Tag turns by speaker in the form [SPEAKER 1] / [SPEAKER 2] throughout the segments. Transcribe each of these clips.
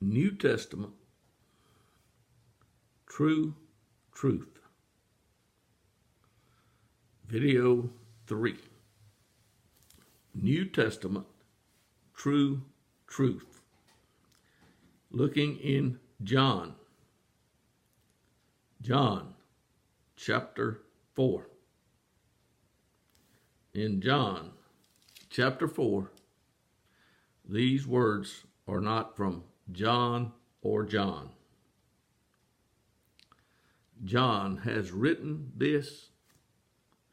[SPEAKER 1] New Testament, True Truth. Video 3. New Testament, True Truth. Looking in John. John chapter 4. In John chapter 4, these words are not from John or John. John has written this.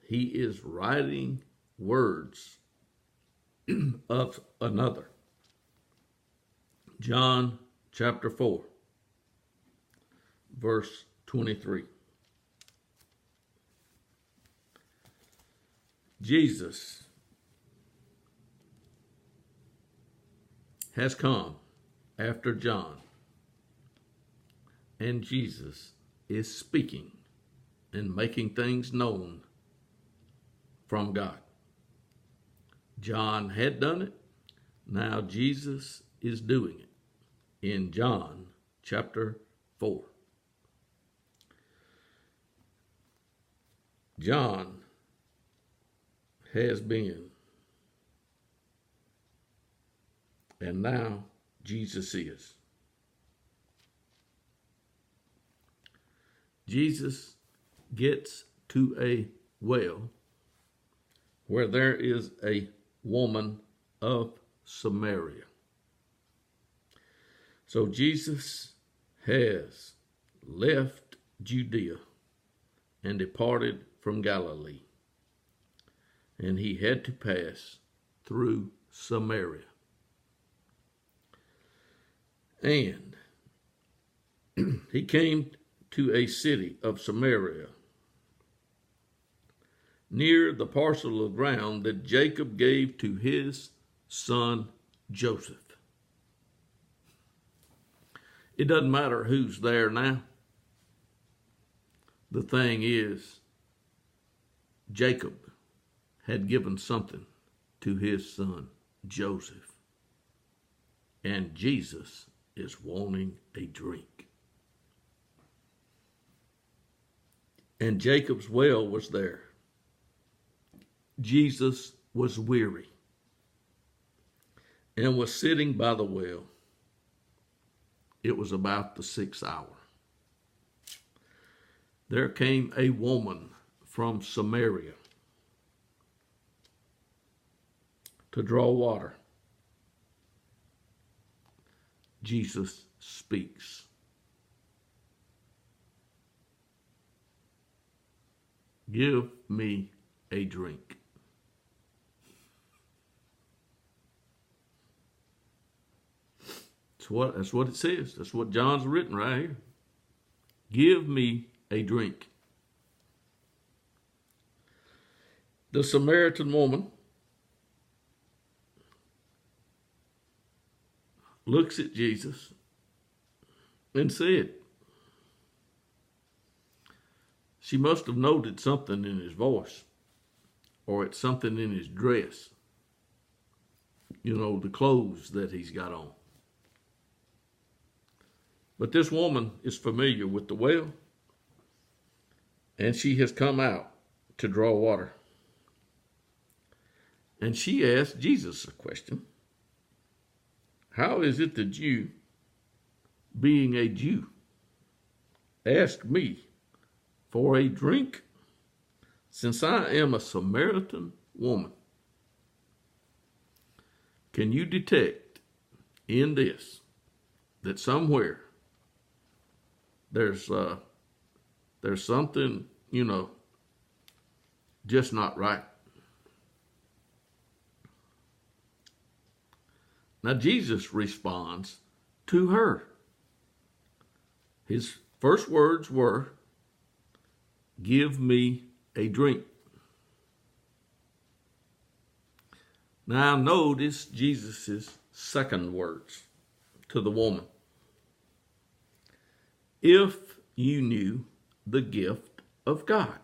[SPEAKER 1] He is writing words of another. John chapter 4, verse 23. Jesus has come after John, and Jesus is speaking and making things known from God. John had done it. Now Jesus is doing it in John chapter 4. John has been, and now Jesus is. Jesus gets to a well where there is a woman of Samaria. So Jesus has left Judea and departed from Galilee, and he had to pass through Samaria. And he came to a city of Samaria, near the parcel of ground that Jacob gave to his son Joseph. It doesn't matter who's there now. The thing is, Jacob had given something to his son Joseph, and Jesus is wanting a drink. And Jacob's well was there. Jesus was weary and was sitting by the well. It was about the 6th hour. There came a woman from Samaria to draw water. Jesus speaks. Give me a drink. That's what it says. That's what John's written right here. Give me a drink. The Samaritan woman looks at Jesus and said, she must have noted something in his voice, or it's something in his dress. You know, the clothes that he's got on. But this woman is familiar with the well, and she has come out to draw water. And she asked Jesus a question. How is it that you, being a Jew, ask me for a drink, since I am a Samaritan woman? Can you detect in this that somewhere there's something, just not right? Now Jesus responds to her. His first words were, give me a drink. Now notice Jesus' second words to the woman. If you knew the gift of God.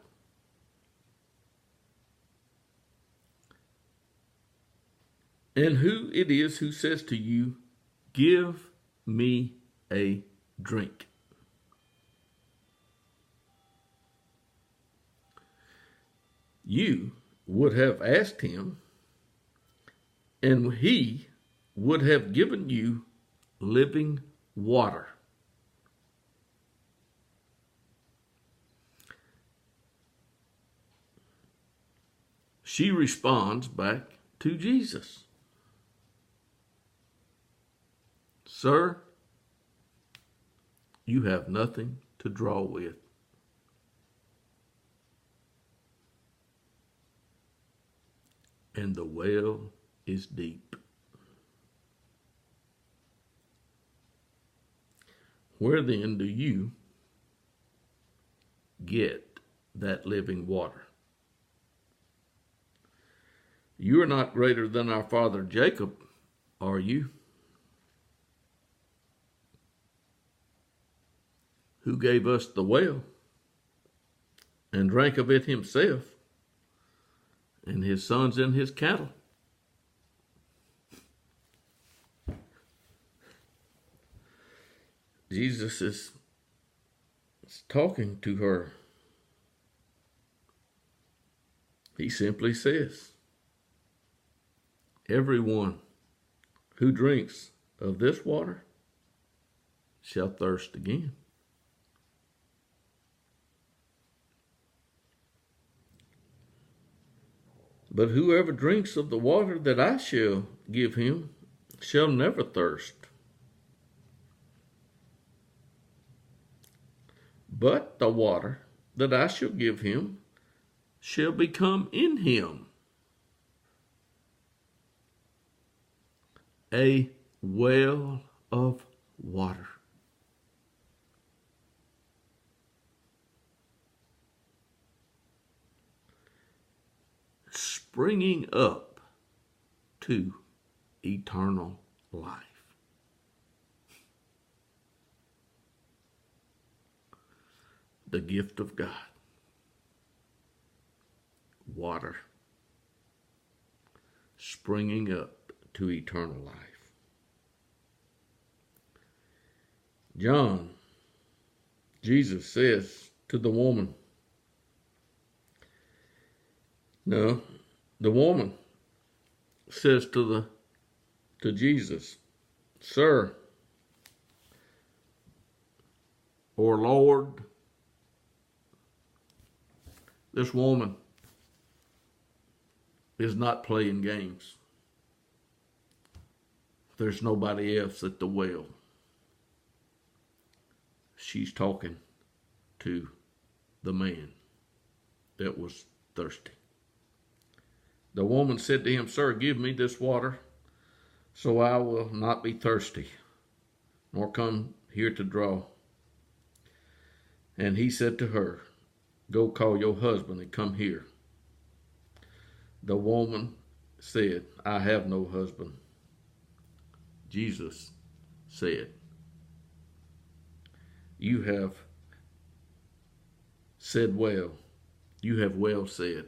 [SPEAKER 1] And who it is who says to you, give me a drink. You would have asked him, and he would have given you living water. She responds back to Jesus, Sir, you have nothing to draw with. And the well is deep. Where then do you get that living water? You are not greater than our father Jacob, are you? Who gave us the well and drank of it himself and his sons and his cattle. Jesus is talking to her. He simply says, everyone who drinks of this water shall thirst again. But whoever drinks of the water that I shall give him shall never thirst. But the water that I shall give him shall become in him a well of water, springing up to eternal life. The gift of God. Water springing up to eternal life. John, Jesus says to the woman, no, the woman says to Jesus, Sir, or Lord, this woman is not playing games. There's nobody else at the well. She's talking to the man that was thirsty. The woman said to him, Sir, give me this water, so I will not be thirsty, nor come here to draw. And he said to her, Go call your husband and come here. The woman said, I have no husband. Jesus said, You have said well. You have well said.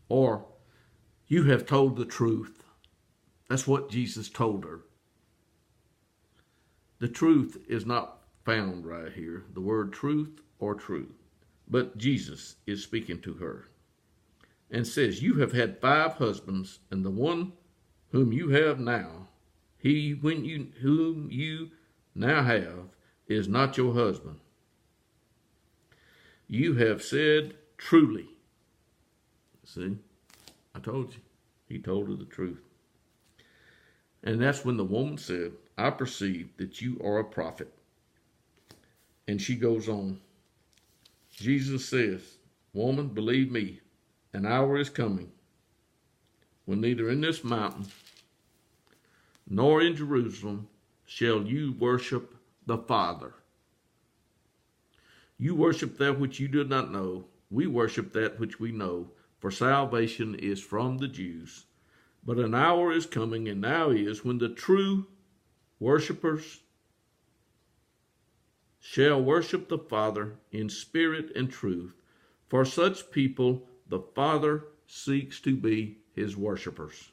[SPEAKER 1] Or, you have told the truth. That's what Jesus told her. The truth is not found right here. The word truth or truth. But Jesus is speaking to her and says, You have had 5 husbands, and the one whom you have now, whom you now have, is not your husband. You have said truly. See, I told you. He told her the truth. And that's when the woman said, I perceive that you are a prophet. And she goes on. Jesus says, Woman, believe me, an hour is coming when neither in this mountain nor in Jerusalem shall you worship the Father. You worship that which you do not know. We worship that which we know, for salvation is from the Jews. But an hour is coming, and now is, when the true worshipers shall worship the Father in spirit and truth. For such people the Father seeks to be his worshipers.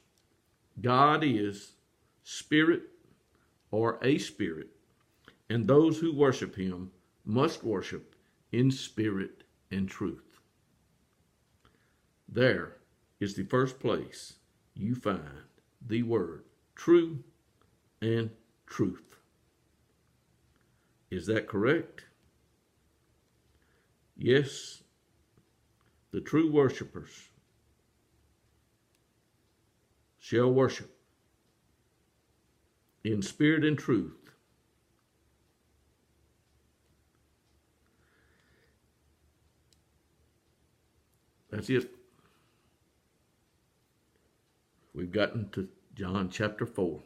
[SPEAKER 1] God is spirit, or a spirit, and those who worship him must worship in spirit and truth. There is the first place you find the word true and truth. Is that correct? Yes, the true worshipers shall worship in spirit and truth. That's it. We've gotten to John chapter 4.